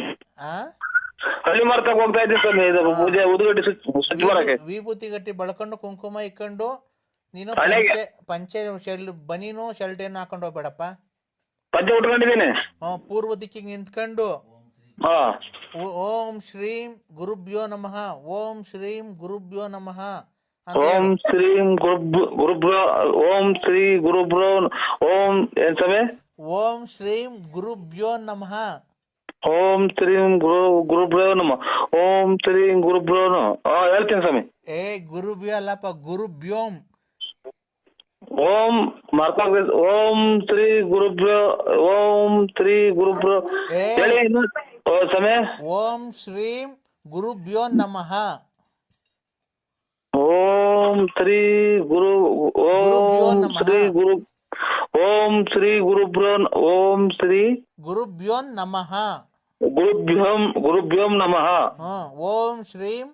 ಹಳ್ಳಿ ಮಾರ್ಕಕ್ ಹೋಗ್ತಾ ಇದ್ದೀನಿ ಸ್ವಾಮಿ. ಇದು ಪೂಜೆ ಉದುಗಡ್ಡಿ ಸುಚ್ಚಿ ಬರಕ್ಕೆ ವಿಭೂತಿ ಗಟ್ಟಿ ಬಳಕೊಂಡು ಕುಂಕುಮ ಇಕ್ಕೊಂಡು ನೀನು ಪಂಚೆ ಬನೀನು ಶರ್ಟೇನು ಹಾಕೊಂಡು ಹೋಗ್ಬೇಡಪ್ಪ. ಪಂಚೆ ಉಟ್ಕೊಂಡಿದ್ದೀನಿ. ಪೂರ್ವ ದಿಕ್ಕಿಗೆ ನಿಂತ್ಕೊಂಡು ಓಂ ಶ್ರೀಂ ಗುರುಭ್ಯೋ ನಮಃ, ಓಂ ಶ್ರೀಂ ಗುರುಭ್ಯೋ ನಮಃ ಓಂ ಶ್ರೀಂ ಗುರುಬ್ರೋ ಓಂ ಶ್ರೀ ಗುರುಬ್ರೋ ಓಂ ಏನ್ ಸ್ವಾಮಿ? ಓಂ ಶ್ರೀಂ ಗುರುಭ್ಯೋ ನಮಃ. ಓಂ ಶ್ರೀಂ ಗುರುಬ್ರೋ ನಮಃ. ಓಂ ಶ್ರೀಂ ಗುರುಬ್ರೋ ನಮಃ. ಹೇಳ್ತೀನಿ ಸ್ವಾಮಿ. ಗುರುಭ್ಯೋ ಅಲ್ಲಪ್ಪ, ಗುರುಭ್ಯೋಂ. ಓಂ ಓಂ ಶ್ರೀ ಗುರುಬ್ರೋ ಓಂ ಶ್ರೀ ಗುರುಬ್ರೋ ಹೇಳಿ ಸ್ವಾಮಿ. ಓಂ ಶ್ರೀಂ ಗುರುಭ್ಯೋ ನಮಃ. ಓಂ ಶ್ರೀ ಗುರು ಓಂ ಶ್ರೀ ಗುರು ಓಂ ಶ್ರೀ ಗುರುಬ್ರೋ ಓಂ ಶ್ರೀ ಗುರುಭ್ಯೋ ನಮಃ. ಗುರುಭ್ಯೋಂ ನಮಃ. ಓಂ ಶ್ರೀಂ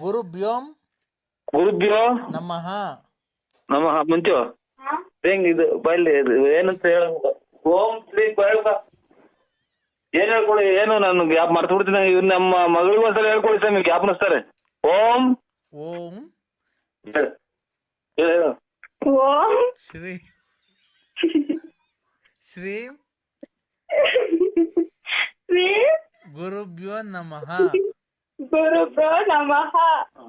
ಗುರುಭ್ಯೋಂ ನಮಃ. ನಮಃ. ಮುಂಚೆ ಹೆಂಗ್ ಇದು ಬಯಲಿ ಏನಂತ ಹೇಳ ಓಂ ಶ್ರೀ ಏನ್ ಹೇಳ್ಕೊಳ್ಳಿ, ಏನು ನಾನು ಗ್ಯಾಪ್ ಮರ್ತು ಬಿಡ್ತೀನಿ. ಇವ್ ನಮ್ಮ ಮಗಳಿಗೂ ಒಂದ್ಸಲ ಹೇಳ್ಕೊಳ್ಳಿ ಸ್ವಾಮಿ, ಗ್ಯಾಪ್ನಿಸ್ತಾರೆ. ಓಂ ಓಂ ಹೇಳು. ಓಂ ಶ್ರೀ ಶ್ರೀಂ ಶ್ರೀ ಗುರುಭ್ಯೋ ನಮಃ. ಗುರುಭ್ಯೋ ನಮಃ.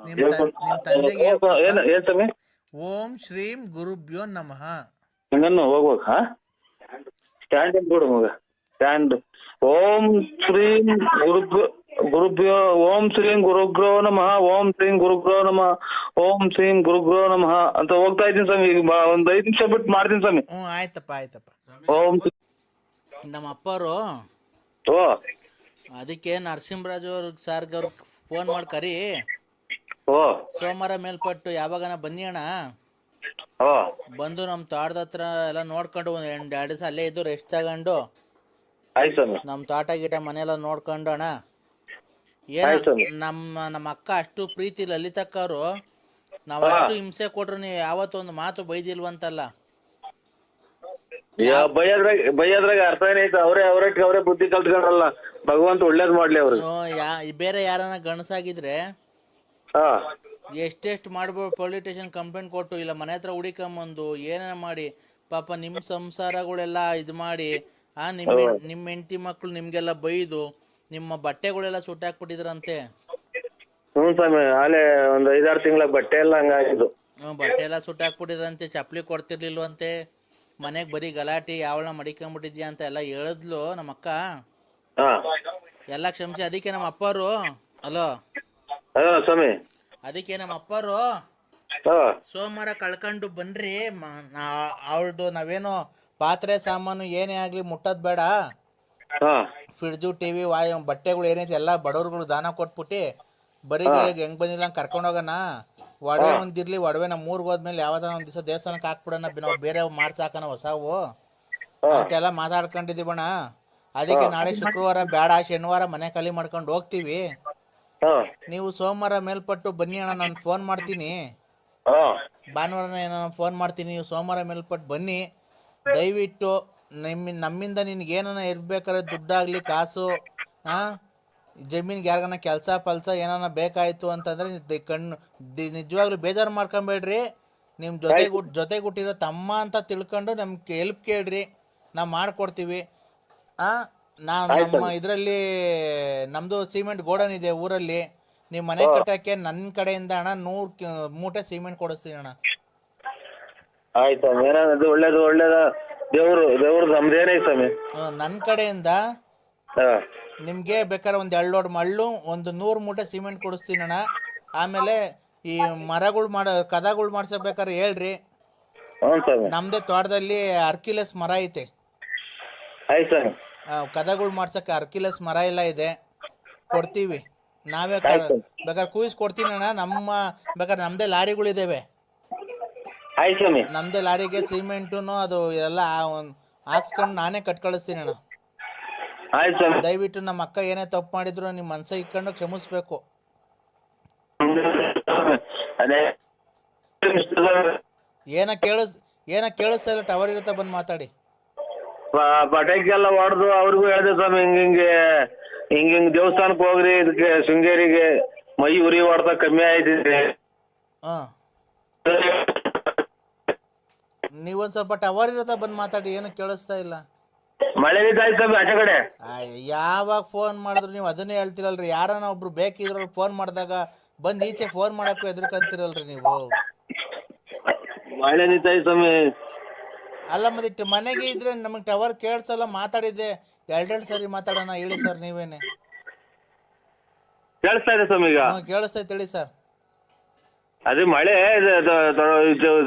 ನಿಮ್ ತಂದೆಗೆ ಏನ್ ಸ್ವಾಮಿ? ಓಂ ಶ್ರೀಂ ಗುರುಭ್ಯೋ ನಮಃ. ಹಂಗನ್ನು ಹೋಗ್ಬೇಕು. ಸ್ಟ್ಯಾಂಡ್ ಕೊಡು ಮಗ, ಸ್ಟ್ಯಾಂಡ್. ಓಂ ಶ್ರೀಂ ಗುರುಭ್ಯೋ ಓಂ ಶ್ರೀಂ ಗುರುಗ್ರೋ ನಮಃ. ಓಂ ಶ್ರೀಂ ಗುರುಗ್ರೋ ನಮಃ. ಓಂ ಶ್ರೀಂ ಗುರುಗ್ರೋ ನಮಃ ಅಂತ ಹೋಗ್ತಾ ಇದ್ದೀನಿ ಸ್ವಾಮಿ. ಈಗ ಒಂದ್ 5 ನಿಮಿಷ ಬಿಟ್ಟು ಮಾಡ್ತೀನಿ ಸ್ವಾಮಿ. ಆಯ್ತಪ್ಪ. ಓಂ ನಮ್ಮ ಅಪ್ಪರು ಓ ಅದಕ್ಕೆ ನರಸಿಂಹರಾಜು ಅವ್ರಿಗೆ ಸಾರ್ಗೆ ಅವ್ರಿಗೆ ಫೋನ್ ಮಾಡಿ ಕರಿ. ಓ ಸೋಮವಾರ ಮೇಲ್ಪಟ್ಟು ಯಾವಾಗನ ಬನ್ನಿ ಅಣ್ಣ. ಓ ಬಂದು ನಮ್ಮ ತೋಟದ ಹತ್ರ ಎಲ್ಲ ನೋಡ್ಕೊಂಡು 2 ದಿವಸ ಅಲ್ಲೇ ಇದ್ದು ರೆಸ್ಟ್ ತಗೊಂಡು ಆಯ್ತು ಸ್ವಾಮಿ. ನಮ್ಮ ತೋಟ ಗೀಟ ಮನೆಯೆಲ್ಲ ನೋಡ್ಕೊಂಡು ಅಣ್ಣ. ಏನ ನಮ್ಮ ಅಕ್ಕ ಅಷ್ಟು ಪ್ರೀತಿ ಲಲಿತಕ್ಕ ಅವರು, ನಾವು ಅಷ್ಟು ಹಿಂಸೆ ಕೊಟ್ರು ನೀವು ಯಾವತ್ತೊಂದು ಮಾತು ಬೈದಿಲ್ವಂತಲ್ಲ. ಬೈಯದ್ರಾಗ ಅರ್ಥ ಏನೈತೆ? ಅವರೇ ಬುದ್ಧಿ ಕಲ್ತ್ಕೊಂಡ್ರಲ್ಲ. ಭಗವಂತ ಒಳ್ಳೇದ್ ಮಾಡ್ಲಿ ಅವ್ರಿಗೆ. ಬೇರೆ ಯಾರನ್ನ ಗಣಸಾಗಿದ್ರೆ ಎಷ್ಟೆಷ್ಟು ಮಾಡ್ಬೋದು, ಪೊಲೀಸ್ ಸ್ಟೇಷನ್ ಕಂಪ್ಲೇಂಟ್ ಕೊಟ್ಟು ಇಲ್ಲ ಮನೆ ಹತ್ರ ಹುಡಿಕೊಂಬಂದು ಏನೇನ ಮಾಡಿ ಪಾಪ ನಿಮ್ಮ ಸಂಸಾರಗಳೆಲ್ಲ ಇದು ಮಾಡಿ ನಿಮ್ಮ ಹೆಂಡತಿ ಮಕ್ಕಳು ನಿಮ್ಗೆಲ್ಲ ಬೈದು ನಿಮ್ಮ ಬಟ್ಟೆಗಳೆಲ್ಲ ಸುಟ್ಟಾಕ್ಬಿಟ್ಟಿದ್ರಂತೆ. ಹ್ಞೂ ಸ್ವಾಮಿ, ಅಲ್ಲೇ ಒಂದ್ 5-6 ತಿಂಗಳ ಬಟ್ಟೆ ಎಲ್ಲ ಹಂಗಾಗಿದ್ದು. ಬಟ್ಟೆ ಎಲ್ಲ ಸುಟ್ಟಾಕ್ಬಿಟ್ಟಿದ್ರಂತೆ, ಚಪ್ಪಲಿ ಕೊಡ್ತಿರ್ಲಿಲ್ವಂತೆ, ಮನೆಗೆ ಬರೀ ಗಲಾಟೆ, ಯಾವಳ ಮಡಿಕೊಂಡ್ಬಿಟ್ಟಿದ್ಯಾ ಅಂತ ಎಲ್ಲ ಹೇಳಿದ್ಲು ನಮ್ಮ ಅಕ್ಕ. ಎಲ್ಲ ಕ್ಷಮಿಸಿ. ಅದಕ್ಕೆ ನಮ್ಮ ಅಪ್ಪರು ಅಲೋ ಸ್ವಾಮಿ, ಅದಕ್ಕೆ ನಮ್ಮ ಅಪ್ಪರು ಸೋಮವಾರ ಕಳ್ಕೊಂಡು ಬನ್ರಿ. ಅವಳದು ನಾವೇನೋ ಪಾತ್ರೆ ಸಾಮಾನು ಏನೇ ಆಗ್ಲಿ ಮುಟ್ಟದ್ ಬೇಡ, ಫ್ರಿಡ್ಜು ಟಿವಿ ಬಟ್ಟೆಗಳು ಏನೈತಿ ಎಲ್ಲ ಬಡವ್ರುಗಳು ದಾನ ಕೊಟ್ಬಿಟ್ಟು ಬರೀ ಹೆಂಗ್ ಬಂದಿಲ್ಲ ಹಂಗೆ ಕರ್ಕೊಂಡು ಹೋಗೋಣ. ಒಡವೆ ಒಂದಿರ್ಲಿ, ಒಡವೆ ನಮ್ಮ ಊರಿಗೆ ಹೋದ್ಮೇಲೆ ಯಾವ್ದಾರ ಒಂದ್ ದಿವಸ ದೇವಸ್ಥಾನಕ್ಕೆ ಹಾಕ್ಬಿಡೋಣ, ನಾವು ಬೇರೆ ಮಾಡ್ಸಾಕನ ಹೊಸವು ಅಂತೆಲ್ಲ ಮಾತಾಡ್ಕೊಂಡಿದೀವಣ್ಣ. ಅದಕ್ಕೆ ನಾಳೆ ಶುಕ್ರವಾರ ಬೇಡ, ಶನಿವಾರ ಮನೆ ಖಾಲಿ ಮಾಡ್ಕೊಂಡು ಹೋಗ್ತೀವಿ. ನೀವು ಸೋಮವಾರ ಮೇಲ್ಪಟ್ಟು ಬನ್ನಿ ಅಣ್ಣ, ನಾನು ಫೋನ್ ಮಾಡ್ತೀನಿ. ಭಾನುವಾರ ನಾನು ಫೋನ್ ಮಾಡ್ತೀನಿ, ನೀವು ಸೋಮವಾರ ಮೇಲ್ಪಟ್ಟು ಬನ್ನಿ. ದಯವಿಟ್ಟು ನಮ್ಮಿಂದ ನಿನ್ಗೆ ಏನನ ಇರ್ಬೇಕಾದ್ರೆ ದುಡ್ಡಾಗ್ಲಿ ಕಾಸು, ಜಮೀನ್ಗೆ ಯಾರಿಗಾನ ಕೆಲಸ ಪಲ್ಸ ಏನಾನ ಬೇಕಾಯ್ತು ಅಂತಂದ್ರೆ ನಿಜವಾಗ್ಲೂ ಬೇಜಾರು ಮಾಡ್ಕೊಬೇಡ್ರಿ. ನಿಮ್ಮ ಜೊತೆಗುಟ್ಟಿರೋ ತಮ್ಮ ಅಂತ ತಿಳ್ಕೊಂಡು ನಮ್ಗೆ ಹೆಲ್ಪ್ ಕೇಳ್ರಿ, ನಾವು ಮಾಡಿಕೊಡ್ತೀವಿ. ನಮ್ಮ ಇದರಲ್ಲಿ ನಮ್ಮದು ಸಿಮೆಂಟ್ ಗೋಡನ್ ಇದೆ ಊರಲ್ಲಿ. ನೀವು ಮನೆ ಕಟ್ಟಕ್ಕೆ ನನ್ನ ಕಡೆಯಿಂದ ಅಣ್ಣ 100 ಮೂಟೆ ಸಿಮೆಂಟ್ ಕೊಡಿಸ್ತೀನಿ ಅಣ್ಣ. ಆಯ್ತು ಒಳ್ಳೇದ ದೇವ್ರು ನಮ್ದೇನೇ ಸ್ವಾಮಿ. ನನ್ನ ಕಡೆಯಿಂದ ನಿಮ್ಗೆ ಬೇಕಾದ್ರೆ ಒಂದ್ 2 ಲೋಡ್ ಮಳ್ಳು, ಒಂದು 100 ಮೂಟೆ ಸಿಮೆಂಟ್ ಕೊಡಿಸ್ತೀನಿ ಅಣ್ಣ. ಆಮೇಲೆ ಈ ಮರಗಳು ಕದಗಳು ಮಾಡ್ಸಬೇಕಾದ್ರೆ ಹೇಳ್ರಿ. ನಮ್ದೇ ತೋಟದಲ್ಲಿ ಅರ್ಕಿಲೆಸ್ ಮರ ಐತೆ, ಕದಗಳು ಮಾಡ್ಸಕ್ಕೆ ಅರ್ಕಿಲೆಸ್ ಮರ ಎಲ್ಲ ಇದೆ, ಕೊಡ್ತೀವಿ. ನಾವೇ ಬೇಕಾದ್ರೆ ಕೂಯಿಸ್ ಕೊಡ್ತೀನಿ ಅಣ್ಣ. ಬೇಕಾದ್ರೆ ನಮ್ದೇ ಲಾರಿಗಳಿದಾವೆ, ನಮ್ದೇ ಲಾರಿಗೆ ಸಿಮೆಂಟುನು ಅದು ಎಲ್ಲ ಹಾಕ್ಸ್ಕೊಂಡು ನಾನೇ ಕಳ್ಸ್ತೀನಿ ಅಣ್ಣ. ದಯವಿಟ್ಟು ನಮ್ಮ ಅಕ್ಕ ಏನೇ ತಪ್ಪು ಮಾಡಿದ್ರು ನಿಮ್ಮ ಮನ್ಸ ಇಟ್ಕೊಂಡು ಕ್ಷಮಿಸ್ಬೇಕು. ಏನ ಕೇಳಿಸ್ತಾ ಟವರ್ ಇರುತ್ತೆ, ಬಂದು ಮಾತಾಡಿ. ಪಟಾಕಿಯೆಲ್ಲ ಹೊಡೆದು ಅವ್ರಿಗೂ ಹೇಳಿದೆ ಸ್ವಾಮಿ, ಹಿಂಗಿಂಗ್ ದೇವಸ್ಥಾನಕ್ಕೆ ಹೋಗ್ರಿ, ಇದಕ್ಕೆ ಶೃಂಗೇರಿಗೆ ಮೈ ಉರಿ ಹೊಡ್ತಾ ಕಮ್ಮಿ ಆಯ್ತಿದೆ. ನೀವೊಂದ್ ಸ್ವಲ್ಪ ಟವರ್ ಇರುತ್ತೆ, ಬಂದು ಮಾತಾಡಿ. ಏನು ಕೇಳಿಸ್ತಾ ಇಲ್ಲ. ಮಳೆ ಆಯ್ತು ಆಚೆ ಕಡೆ. ಯಾವಾಗ ಫೋನ್ ಮಾಡಿದ್ರು ನೀವು ಅದನ್ನೇ ಹೇಳ್ತಿರಲ್ರಿ. ಯಾರನ್ನ ಒಬ್ರು ಬೇಕಿದ್ರು ಫೋನ್ ಮಾಡಿದಾಗ ಬಂದು ಈಚೆ ಫೋನ್ ಮಾಡಕ್ಕೂ ಎದುರ್ಕಂತೀರಲ್ರಿ ನೀವು. ಮಳೆ ನಿಂತಾಯ್ತು ಸ್ವಾಮಿ. ಅಲ್ಲ ಮತ್ತಿಟ್ಟು ಮನೆಗೆ ಇದ್ರೆ ನಮಗೆ ಟವರ್ ಕೇಳಿಸಲ್ಲ. ಮಾತಾಡಿದ್ದೆ ಎರಡೆರಡು ಸರಿ ಮಾತಾಡೋಣ ಹೇಳಿ ಸರ್ ನೀವೇನೆ. ಕೇಳಿಸ್ತಾ ಇದೆ ಸ್ವಾಮಿ ಈಗ? ಕೇಳಿಸ್ತೈತೆ ಹೇಳಿ ಸರ್. ಅದೇ ಮಳೆ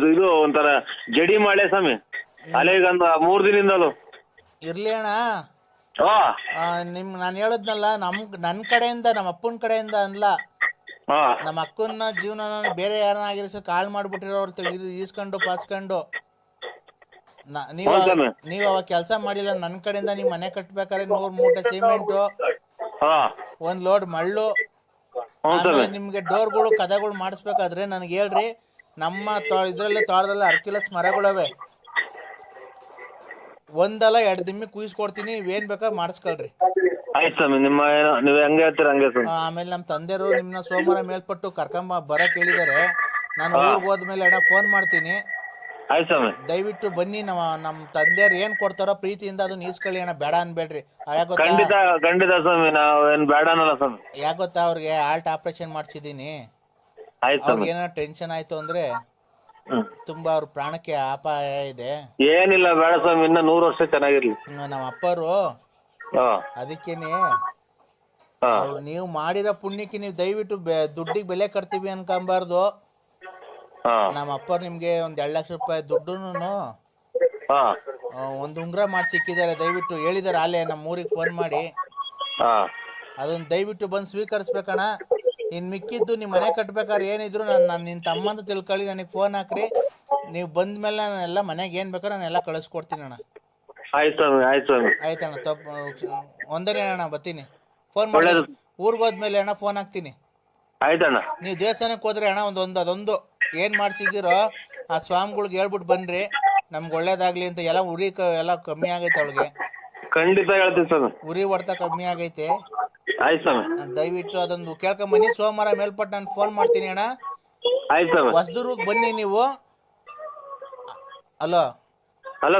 ಇದು ಒಂಥರ ಜಡಿ ಮಳೆ ಸ್ವಾಮಿ. ಅಲೆ ಈಗ ಒಂದು 3 ದಿನದಿಂದಲೂ. ಇರ್ಲಿ ಅಣ್ಣ, ಹಾ ನಾನು ಹೇಳದ್ನಲ್ಲ, ನನ್ನ ಕಡೆಯಿಂದ, ನಮ್ಮ ಅಪ್ಪನ ಕಡೆಯಿಂದ ಅಲ್ಲ, ಹಾ ನಮ್ಮ ಅಕ್ಕನ ಜೀವನ ಬೇರೆ ಯಾರನ್ನ ಆಗಿರೋ ಕಾಳು ಮಾಡ್ಬಿಟ್ಟಿರೋರು ಈಸ್ಕೊಂಡು ಪಾಸ್ಕೊಂಡು. ನೀವು ಅವಾಗ ಕೆಲಸ ಮಾಡಿಲ್ಲ, ನನ್ನ ಕಡೆಯಿಂದ ನೀವು ಮನೆ ಕಟ್ಬೇಕಾದ್ರೆ 100 ಮೂಟೆ ಸಿಮೆಂಟು, 1 ಲೋಡ್ ಮಳ್ಳು, ಆಮೇಲೆ ನಿಮ್ಗೆ ಡೋರ್ಗಳು ಕದಗಳು ಮಾಡಿಸ್ಬೇಕಾದ್ರೆ ನನಗೆ ಹೇಳ್ರಿ. ನಮ್ಮ ಇದ್ರಲ್ಲಿ ತೋಟದಲ್ಲಿ ಅರ್ಕಿಲಸ್ ಮರಗಳವೆ, ಒಂದಲ್ಲ 2 ದಿಮ್ಮಿ ಕುಯಿಸ್ಕೊಡ್ತೀನಿ, ನೀವೇನ್ ಬೇಕಾದ್ರೆ ಮಾಡಿಸ್ಕೊಳ್ರಿ. ಆಯ್ತು ಸ್ವಾಮಿ, ನೀವು ಹೆಂಗೆ ಹೇಳ್ತೀರ ಹಂಗೆ ಸ್ವಾಮಿ. ಆಮೇಲೆ ನಮ್ಮ ತಂದೆಯವರು ನಿಮ್ಮನ್ನ ಸೋಮವಾರ ಮೇಲ್ಪಟ್ಟು ಬರಕ್ ಹೇಳಿದ್ದಾರೆ. ನಾನು ಊರಿಗೆ ಹೋದ್ಮೇಲೆ ಅಣ್ಣ ಫೋನ್ ಮಾಡ್ತೀನಿ. ಆಯ್ತು ಸ್ವಾಮಿ. ದಯವಿಟ್ಟು ಬನ್ನಿ. ನಮ್ಮ ತಂದೆಯವ್ರು ಏನ್ ಕೊಡ್ತಾರೋ ಪ್ರೀತಿಯಿಂದ ಅದನ್ನ ಈಸ್ಕೊಳ್ಳಿ ಅಣ್ಣ, ಬೇಡ ಅನ್ಬೇಡ್ರಿ. ಖಂಡಿತ ಸ್ವಾಮಿ, ನಾವು ಏನ್ ಬೇಡ ಅನ್ನಲ್ಲ ಸ್ವಾಮಿ. ಯಾಕೆ ಗೊತ್ತಾ, ಅವ್ರಿಗೆ ಹಾರ್ಟ್ ಆಪರೇಷನ್ ಮಾಡಿಸಿದೀನಿ. ಅವ್ರಿಗೆ ಏನೋ ಟೆನ್ಷನ್ ಆಯ್ತು ಅಂದ್ರೆ ತುಂಬಾ ಅವ್ರ ಪ್ರಾಣಕ್ಕೆ ಅಪಾಯ ಇದೆ. ಏನಿಲ್ಲ, ಬೇಡ ಸ್ವಾಮಿ, ಇನ್ನ 100 ವರ್ಷ ಚೆನ್ನಾಗಿರ್ಲಿ. ನಮ್ಮ ಅಪ್ಪರು ಅದಕ್ಕೇನೆ ನೀವು ಮಾಡಿರೋ ಪುಣ್ಯಕ್ಕೆ ನೀವು ದಯವಿಟ್ಟು ದುಡ್ಡಿಗೆ ಬೆಲೆ ಕಟ್ತೀವಿ ಅನ್ಕೊಂಬಾರ್ದು. ನಮ್ಮ ಅಪ್ಪರು ನಿಮ್ಗೆ ಒಂದ್ 2 ಲಕ್ಷ ರೂಪಾಯಿ ದುಡ್ಡುನು ಒಂದು ಉಂಗ್ರ ಮಾಡಿ ಸಿಕ್ಕಿದ್ದಾರೆ. ದಯವಿಟ್ಟು ಹೇಳಿದಾರೆ ಅಲ್ಲೇ ನಮ್ಮ ಊರಿಗೆ ಫೋನ್ ಮಾಡಿ, ಅದನ್ನ ದಯವಿಟ್ಟು ಬಂದು ಸ್ವೀಕರಿಸ್ಬೇಕಣ್ಣ. ಇನ್ ಮಿಕ್ಕಿದ್ದು ನಿಮ್ಮ ಮನೆ ಕಟ್ಬೇಕಾದ್ರೆ ಏನಿದ್ರು ನಾನು ನಿನ್ನ ತಮ್ಮ ಅಂತ ತಿಳ್ಕೊಳ್ಳಿ, ನನಗೆ ಫೋನ್ ಹಾಕ್ರಿ. ನೀವು ಬಂದ ಮೇಲೆ ನಾನೆಲ್ಲ ಮನೆಗೆ ಏನ್ ಬೇಕಾದ್ರೆ ನಾನೆಲ್ಲ ಕಳಿಸ್ಕೊಡ್ತೀನಿ ಅಣ್ಣ. ಆಯ್ತಣ್ಣ, ಒಂದನೇ ಅಣ್ಣ, ಬರ್ತೀನಿ. ಫೋನ್ ಮಾಡಿ ಊರಿಗೆ ಹೋದ್ಮೇಲೆ ಅಣ್ಣ ಫೋನ್ ಹಾಕ್ತೀನಿ. ಆಯ್ತಣ್ಣ. ನೀವು ದೇವಸ್ಥಾನಕ್ಕೆ ಹೋದ್ರೆ ಅಣ್ಣ ಅದೊಂದು ಏನ್ ಮಾಡ್ಸಿದ್ದೀರೋ ಆ ಸ್ವಾಮಿಗಳ್ಗೆ ಹೇಳ್ಬಿಟ್ಟು ಬನ್ರಿ, ನಮ್ಗೆ ಒಳ್ಳೇದಾಗ್ಲಿ ಅಂತ. ಎಲ್ಲ ಉರಿ ಎಲ್ಲ ಕಮ್ಮಿ ಆಗೈತೆ ಅವಳಿಗೆ. ಖಂಡಿತ ಹೇಳ್ತೀನಿ ಸ್ವಾಮಿ. ಉರಿ ಹೊಡ್ತ ಕಮ್ಮಿ ಆಗೈತೆ. ಆಯ್ತು ಸ್ವಾಮಿ. ದಯವಿಟ್ಟು ಅದೊಂದು ಕೇಳ್ಕೊಂಬನ್ನಿ. ಸೋಮವಾರ ಮೇಲ್ಪಟ್ಟು ನಾನು ಫೋನ್ ಮಾಡ್ತೀನಿ ಅಣ್ಣ. ಆಯ್ತು ಸ್ವಾಮಿ. ಹೊಸದುರ್ಗಕ್ಕೆ ಬನ್ನಿ ನೀವು. ಹಲೋ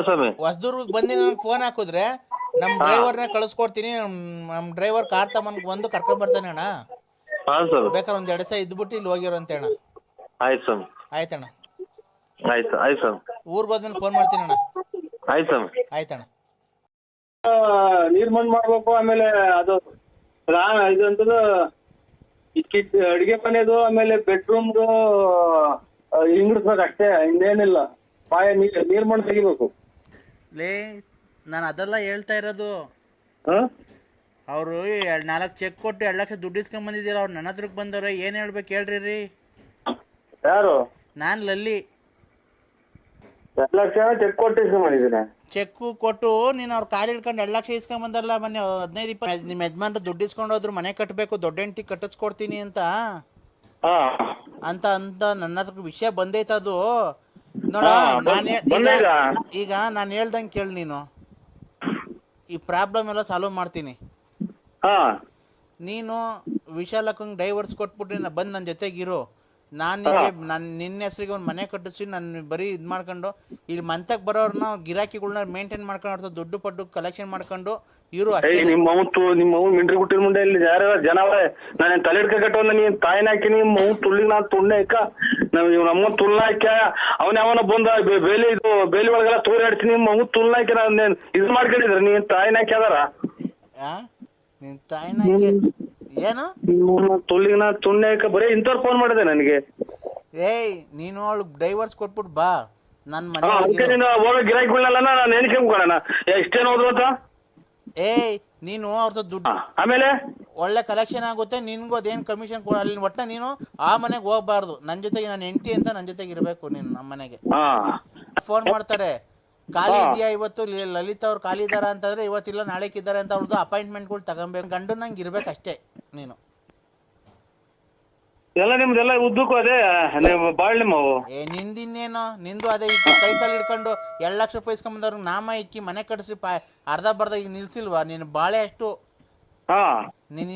ಸ್ವಾಮಿ. ಹೊಸದುರ್ಗಕ್ಕೆ ಬಂದು ನನಗೆ ಫೋನ್ ಹಾಕಿದ್ರೆ ನಮ್ಮ ಡ್ರೈವರ್ನ ಕಳಿಸ್ಕೊಡ್ತೀನಿ. ನಮ್ಮ ಡ್ರೈವರ್ ಕಾರ್ ಬಂದು ಕರ್ಕೊಂಡ್ ಬರ್ತಾನೆ ಅಣ್ಣ. ಬೇಕಾದ್ರೆ ಒಂದ್ 2 ದಿವಸ ಇದ್ಬಿಟ್ಟು ಇಲ್ಲಿ ಹೋಗಿರೋಂತೆ ಅಣ್ಣ. ಆಯ್ತು ಸ್ವಾಮಿ. ಆಯ್ತಣ್ಣ. ಆಯ್ತು ಸ್ವಾಮಿ. ಊರಿಗೆ ಹೋದ್ಮೇಲೆ ಫೋನ್ ಮಾಡ್ತೀನಿ ಅಣ್ಣ. ಆಯ್ತು ಸ್ವಾಮಿ. ಆಯ್ತಣ್ಣ. ನೀರ್ ಮಣ್ಣು ಮಾಡ್ಬೇಕು. ಆಮೇಲೆ ಅದು ಇದಂತದ್ದು ಅಡಿಗೆ ಮನೆದು, ಆಮೇಲೆ ಬೆಡ್ರೂಮ್ದು ಇಂಗ್ಳಿಸ್ಬೇಕು ಅಷ್ಟೇ, ಇನ್ನೇನಿಲ್ಲ. ನೀರ್ ಮಣ್ಣು ತೆಗಿಬೇಕು. ನಾನು ಅದೆಲ್ಲ ಹೇಳ್ತಾ ಇರೋದು. ಅವರು 4 ಚೆಕ್ ಕೊಟ್ಟು 2 ಲಕ್ಷ ದುಡ್ಡು ಇಸ್ಕೊಂಡ್ ಬಂದಿದ್ದೀರ. ಅವ್ರು ನನ್ನ ಹತ್ರಕ್ಕೆ ಬಂದವ್ರೆ. ಏನ್ ಹೇಳ್ಬೇಕು ಹೇಳ್ರಿ. ಯಾರು? ನಾನು ಲಲ್ಲಿ. 2 ಲಕ್ಷ ಚೆಕ್ ಕೊಟ್ಟು ಇಸ್ಕೊಂಡ್ ಬಂದಿದ್ದೀನಿ. ಚೆಕ್ಕು ಕೊಟ್ಟು ನೀನು ಅವ್ರ ಕಾರ್ ಹಿಡ್ಕೊಂಡು 2 ಲಕ್ಷ ಇಸ್ಕೊಂಡ್ ಬಂದಲ್ಲ ಮೊನ್ನೆ 15-20. ನಿಮ್ಮ ಯಜಮಾನ್ರು ದುಡ್ಡು ಇಸ್ಕೊಂಡು ಹೋದ್ರು, ಮನೆ ಕಟ್ಟಬೇಕು, ದೊಡ್ಡ ಹೆಂಡತಿ ಕಟ್ಟಿಸ್ಕೊಡ್ತೀನಿ ಅಂತ ನನ್ನ ಹತ್ರ ವಿಷಯ ಬಂದೈತೆ. ಅದು ನೋಡ, ಈಗ ನಾನು ಹೇಳ್ದಂಗೆ ಕೇಳಿ ನೀನು. ಈ ಪ್ರಾಬ್ಲಮ್ ಎಲ್ಲ ಸಾಲ್ವ್ ಮಾಡ್ತೀನಿ. ನೀನು ವಿಶಾಲಕ್ಕಂಗೆ ಡೈವರ್ಸ್ ಕೊಟ್ಬಿಟ್ಟು ಬಂದು ನನ್ನ ಜೊತೆಗಿರು. ನಾನು ನಿನ್ನ ಹೆಸರಿಗೆ ಒಂದು ಮನೆ ಕಟ್ಟಿಸಿ ನಾನು ಬರೀ ಇದು ಮಾಡ್ಕೊಂಡು ಇಲ್ಲಿ ಮಂತಕ್ಕೆ ಬರೋರ್ನ ಗಿರಾಕಿಗಳನ್ನ ಮೇಂಟೈನ್ ಮಾಡ್ಕೊಂಡು ದುಡ್ಡು ಪಡ್ಡು ಕಲೆಕ್ಷನ್ ಮಾಡ್ಕೊಂಡು ಇರು ಅಷ್ಟೇ. ನಿಮ್ಮ ಮಿಂಟ್ರಿ ಗುಟ್ಟಿನ ಮುಂದೆ ಇಲ್ಲಿ ಯಾರ ಜನ ನಾನು ತಲೆ ಹಿಡ್ಕಟ್ಟು ನೀನ್ ತಾಯಿನ ಹಾಕಿ ನಿಮ್ಮ ತುಳ್ಳಿ ನಾ ತುಣ್ಣೆ ಅಕ್ಕ ನಮ್ಮ ತುಳ್ಳ ಹಾಕ್ಯ ಅವನ ಯಾವನ ಬಂದ ಬೇಲಿ ಒಳಗೆಲ್ಲ ತೂರಾಡ್ತೀನಿ. ನಿಮ್ಮ ತುಳ್ಳ ಹಾಕಿ ನಾನು ಇದು ಮಾಡ್ಕೊಂಡಿದ್ರ ನೀನ್ ತಾಯಿನ ಹಾಕಿ ಅದಾರ ನಿನ್ ತಾಯಿನ ಹಾಕಿ ಏನು ತುಳ್ಳಿನ ತುಣ್ಣೆ ಅಕ್ಕ ಬರೀ ಇಂಥವ್ರು ಫೋನ್ ಮಾಡಿದೆ ನನಗೆ. ನೀನು ಅವಳು ಡೈವರ್ಸ್ ಕೊಟ್ಬಿಟ್ಟು ಬಾ ನನ್ನ ಮನೆ. ಅದಕ್ಕೆ ನೀನು ಹೋಗೋ ಗಿರಾಕಿಗಳನ್ನೆಲ್ಲ ನಾನು ಏನಕ್ಕೆ ಹೋಗೋಣ ಎಷ್ಟೇನು ಹೋದ್ರು ಅಂತ. ನೀನು ಅವ್ರ ದುಡ್ಡು ಆಮೇಲೆ ಒಳ್ಳೆ ಕಲೆಕ್ಷನ್ ಆಗುತ್ತೆ. ನಿನ್ಗೂ ಅದೇನು ಕಮಿಷನ್ ಕೊಡ. ಅಲ್ಲಿ ಒಟ್ಟ ನೀನು ಆ ಮನೆಗೆ ಹೋಗ್ಬಾರ್ದು. ನನ್ನ ಜೊತೆಗೆ ನಾನು ಹೆಂಡತಿ ಅಂತ ನನ್ನ ಜೊತೆಗೆ ಇರಬೇಕು ನೀನು. ನಮ್ಮ ಮನೆಗೆ ಫೋನ್ ಮಾಡ್ತಾರೆ, ಖಾಲಿ ಇದೆಯಾ ಇವತ್ತು, ಲಲಿತಾ ಅವ್ರು ಖಾಲಿ ಇದಾರ ಅಂತಂದ್ರೆ ಇವತ್ತಿಲ್ಲ ನಾಳೆಕಿದ್ದಾರೆ ಅಂತ ಅವ್ರದ್ದು ಅಪಾಯಿಂಟ್ಮೆಂಟ್ಗಳು ತಗೊಬೇಕು. ಗಂಡು ನಂಗೆ ಇರ್ಬೇಕು ಅಷ್ಟೇ ನೀನು. ಎಲ್ಲ ನಿಮ್ದೆಲ್ಲ ಉದ್ದಕ್ಕೂ ಅದೇ ಬಾಳ್ ನಿಮ್ಮವು. ನಿಂದಿನ್ನೇನೋ ನಿಂದು ಅದೇ ಕೈ ಕಾಲು ಹಿಡ್ಕೊಂಡು 2 ಲಕ್ಷ ರೂಪಾಯಿ ಇಸ್ಕೊಂಬಂದವ್ರಿಗೆ ನಾಮ ಇಕ್ಕಿ ಮನೆ ಕಟ್ಟಿಸಿ ಅರ್ಧ ಬರ್ಧ ಈಗ ನಿಲ್ಸಿಲ್ವಾ ನೀನು ಬಾಳೆ ಅಷ್ಟು. ನೀನು